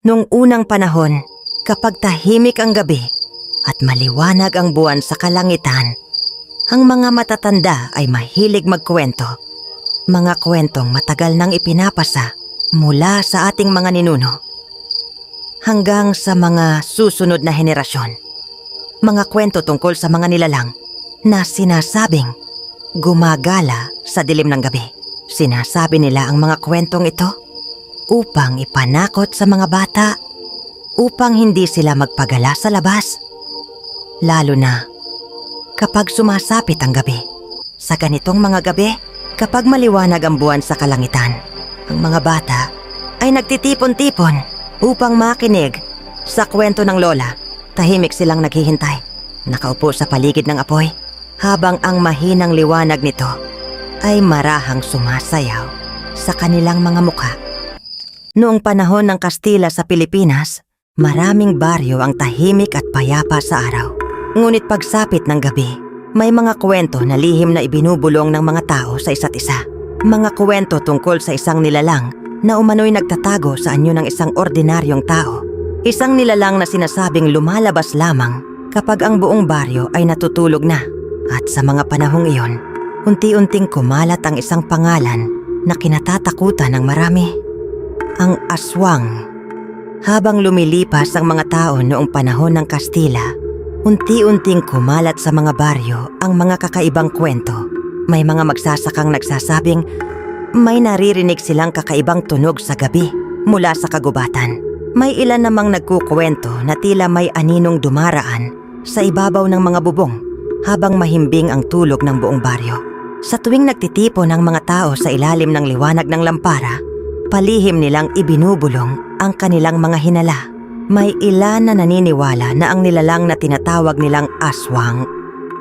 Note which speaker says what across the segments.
Speaker 1: Nung unang panahon, kapag tahimik ang gabi at maliwanag ang buwan sa kalangitan, ang mga matatanda ay mahilig magkwento. Mga kwentong matagal nang ipinapasa mula sa ating mga ninuno hanggang sa mga susunod na henerasyon. Mga kwento tungkol sa mga nilalang na sinasabing gumagala sa dilim ng gabi. Sinasabi nila ang mga kwentong ito upang ipanakot sa mga bata, upang hindi sila magpagala sa labas. Lalo na kapag sumasapit ang gabi. Sa ganitong mga gabi, kapag maliwanag ang buwan sa kalangitan, ang mga bata ay nagtitipon-tipon upang makinig sa kwento ng lola. Tahimik silang naghihintay, nakaupo sa paligid ng apoy, habang ang mahinang liwanag nito ay marahang sumasayaw sa kanilang mga mukha. Noong panahon ng Kastila sa Pilipinas, maraming baryo ang tahimik at payapa sa araw. Ngunit pagsapit ng gabi, may mga kwento na lihim na ibinubulong ng mga tao sa isa't isa. Mga kwento tungkol sa isang nilalang na umano'y nagtatago sa anyo ng isang ordinaryong tao. Isang nilalang na sinasabing lumalabas lamang kapag ang buong baryo ay natutulog na. At sa mga panahong iyon, unti-unting kumalat ang isang pangalan na kinatatakutan ng marami. Ang aswang. Habang lumilipas ang mga tao noong panahon ng Kastila, unti-unting kumalat sa mga baryo ang mga kakaibang kwento. May mga magsasakang nagsasabing may naririnig silang kakaibang tunog sa gabi mula sa kagubatan. May ilan namang nagkukwento na tila may aninong dumaraan sa ibabaw ng mga bubong habang mahimbing ang tulog ng buong baryo. Sa tuwing nagtitipon ang mga tao sa ilalim ng liwanag ng lampara, palihim nilang ibinubulong ang kanilang mga hinala. May ilan na naniniwala na ang nilalang na tinatawag nilang aswang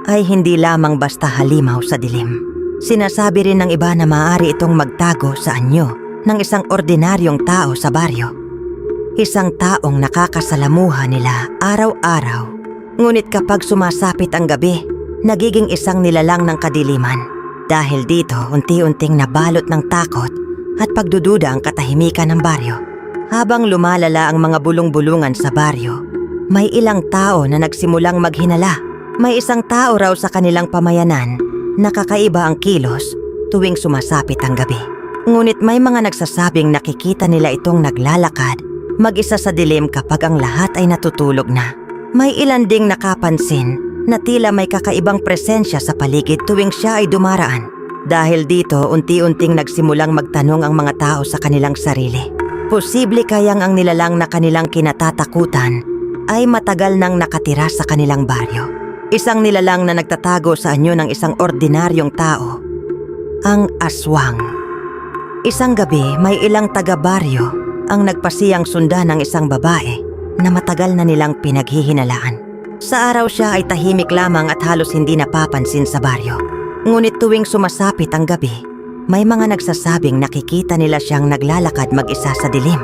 Speaker 1: ay hindi lamang basta halimaw sa dilim. Sinasabi rin ng iba na maaari itong magtago sa anyo ng isang ordinaryong tao sa baryo. Isang taong nakakasalamuha nila araw-araw. Ngunit kapag sumasapit ang gabi, nagiging isang nilalang ng kadiliman. Dahil dito, unti-unting nabalot ng takot at pagdududa ang katahimikan ng baryo. Habang lumalala ang mga bulong-bulungan sa baryo, may ilang tao na nagsimulang maghinala. May isang tao raw sa kanilang pamayanan na kakaiba ang kilos tuwing sumasapit ang gabi. Ngunit may mga nagsasabing nakikita nila itong naglalakad mag-isa sa dilim kapag ang lahat ay natutulog na. May ilan ding nakapansin na tila may kakaibang presensya sa paligid tuwing siya ay dumaraan. Dahil dito, unti-unting nagsimulang magtanong ang mga tao sa kanilang sarili. Posible kayang ang nilalang na kanilang kinatatakutan ay matagal nang nakatira sa kanilang baryo. Isang nilalang na nagtatago sa anyo ng isang ordinaryong tao, ang aswang. Isang gabi, may ilang taga-baryo ang nagpasiyang sundan ng isang babae na matagal na nilang pinaghihinalaan. Sa araw siya ay tahimik lamang at halos hindi napapansin sa baryo. Ngunit tuwing sumasapit ang gabi, may mga nagsasabing nakikita nila siyang naglalakad mag-isa sa dilim.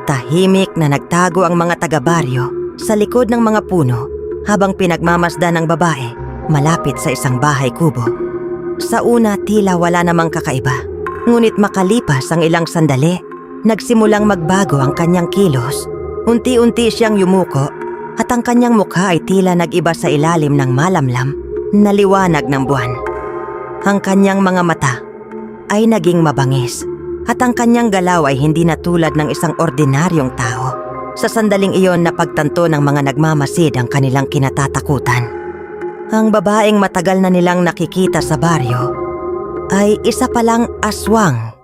Speaker 1: Tahimik na nagtago ang mga taga-baryo sa likod ng mga puno habang pinagmamasdan ng babae malapit sa isang bahay kubo. Sa una, tila wala namang kakaiba. Ngunit makalipas ang ilang sandali, nagsimulang magbago ang kanyang kilos. Unti-unti siyang yumuko at ang kanyang mukha ay tila nag-iba sa ilalim ng malamlam na liwanag ng buwan. Ang kanyang mga mata ay naging mabangis at ang kanyang galaw ay hindi na tulad ng isang ordinaryong tao. Sa sandaling iyon, napagtanto ng mga nagmamasid ang kanilang kinatatakutan. Ang babaeng matagal na nilang nakikita sa baryo ay isa palang aswang.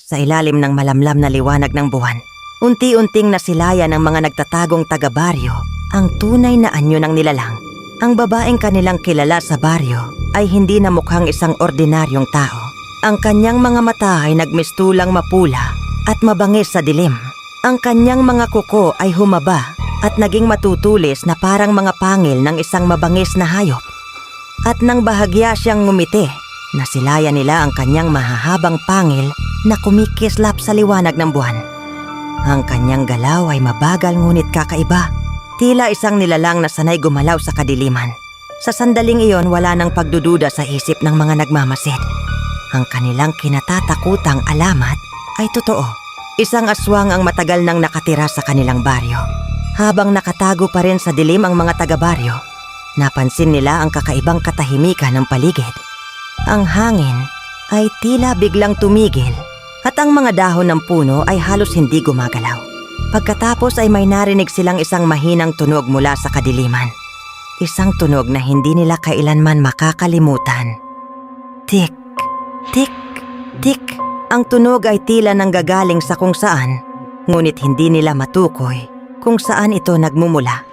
Speaker 1: Sa ilalim ng malamlam na liwanag ng buwan, unti-unting nasilayan ng mga nagtatagong taga-baryo ang tunay na anyo ng nilalang. Ang babaeng kanilang kilala sa baryo ay hindi na mukhang isang ordinaryong tao. Ang kanyang mga mata ay nagmistulang mapula at mabangis sa dilim. Ang kanyang mga kuko ay humaba at naging matutulis na parang mga pangil ng isang mabangis na hayop. At nang bahagya siyang ngumiti, nasilayan nila ang kanyang mahahabang pangil na kumikislap sa liwanag ng buwan. Ang kanyang galaw ay mabagal ngunit kakaiba. Tila isang nilalang na sanay gumalaw sa kadiliman. Sa sandaling iyon, wala nang pagdududa sa isip ng mga nagmamasid. Ang kanilang kinatatakutang alamat ay totoo. Isang aswang ang matagal nang nakatira sa kanilang baryo. Habang nakatago pa rin sa dilim ang mga taga-baryo, napansin nila ang kakaibang katahimikan ng paligid. Ang hangin ay tila biglang tumigil at ang mga dahon ng puno ay halos hindi gumagalaw. Pagkatapos ay may narinig silang isang mahinang tunog mula sa kadiliman. Isang tunog na hindi nila kailanman makakalimutan. Tik, tik, tik. Ang tunog ay tila nanggagaling sa kung saan, ngunit hindi nila matukoy kung saan ito nagmumula.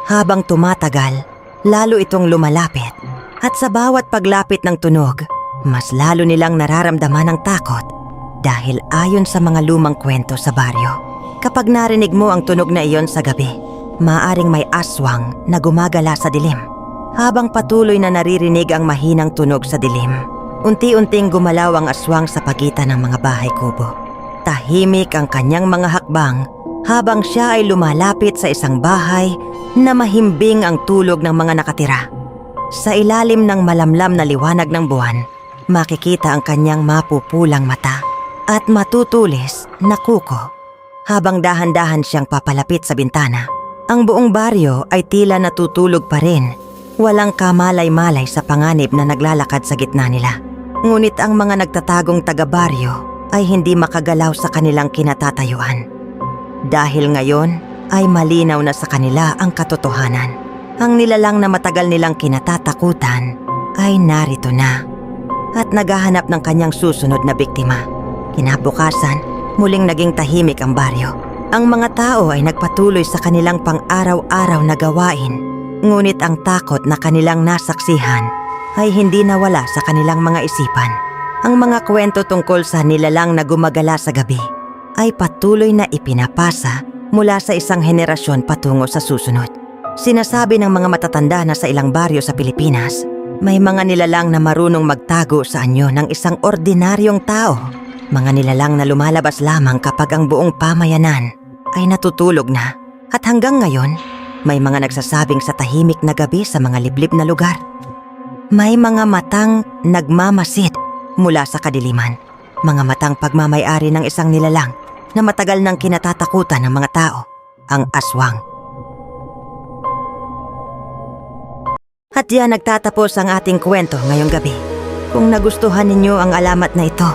Speaker 1: Habang tumatagal, lalo itong lumalapit at sa bawat paglapit ng tunog, mas lalo nilang nararamdaman ang takot dahil ayon sa mga lumang kwento sa baryo, kapag narinig mo ang tunog na iyon sa gabi, maaring may aswang na gumagala sa dilim. Habang patuloy na naririnig ang mahinang tunog sa dilim, unti-unting gumalaw ang aswang sa pagitan ng mga bahay kubo. Tahimik ang kanyang mga hakbang habang siya ay lumalapit sa isang bahay na mahimbing ang tulog ng mga nakatira. Sa ilalim ng malamlam na liwanag ng buwan, makikita ang kanyang mapupulang mata at matutulis na kuko. Habang dahan-dahan siyang papalapit sa bintana, ang buong baryo ay tila natutulog pa rin. Walang kamalay-malay sa panganib na naglalakad sa gitna nila. Ngunit ang mga nagtatagong taga-baryo ay hindi makagalaw sa kanilang kinatatayuan. Dahil ngayon ay malinaw na sa kanila ang katotohanan. Ang nilalang na matagal nilang kinatatakutan ay narito na at naghahanap ng kanyang susunod na biktima. Kinabukasan, muling naging tahimik ang baryo. Ang mga tao ay nagpatuloy sa kanilang pang-araw-araw na gawain, ngunit ang takot na kanilang nasaksihan ay hindi nawala sa kanilang mga isipan. Ang mga kwento tungkol sa nilalang na gumagala sa gabi ay patuloy na ipinapasa mula sa isang henerasyon patungo sa susunod. Sinasabi ng mga matatanda na sa ilang baryo sa Pilipinas, may mga nilalang na marunong magtago sa anyo ng isang ordinaryong tao. Mga nilalang na lumalabas lamang kapag ang buong pamayanan ay natutulog na. At hanggang ngayon, may mga nagsasabing sa tahimik na gabi sa mga liblib na lugar, may mga matang nagmamasid mula sa kadiliman. Mga matang pagmamay-ari ng isang nilalang na matagal nang kinatatakutan ng mga tao, ang aswang. At yan nagtatapos ang ating kwento ngayong gabi. Kung nagustuhan ninyo ang alamat na ito,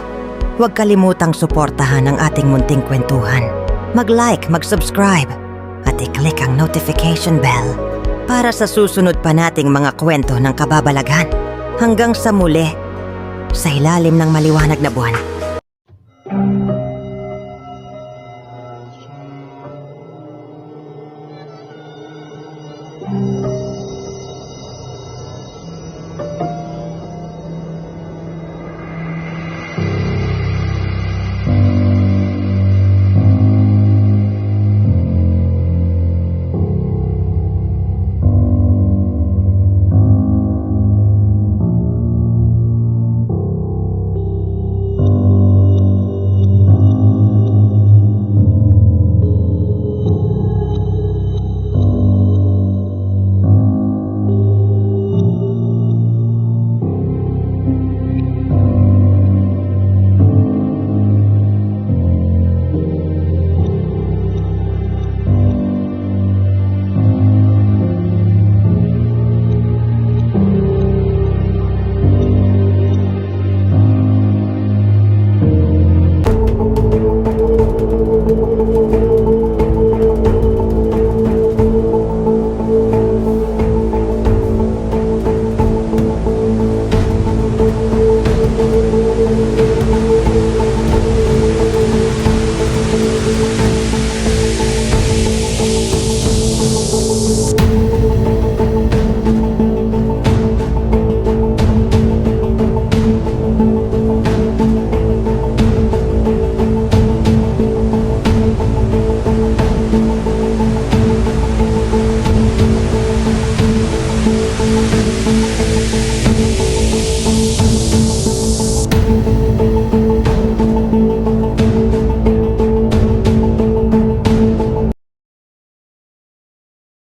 Speaker 1: huwag kalimutang suportahan ang ating munting kwentuhan. Mag-like, mag-subscribe, at i-click ang notification bell para sa susunod pa nating mga kwento ng kababalaghan. Hanggang sa muli, sa ilalim ng maliwanag na buwan.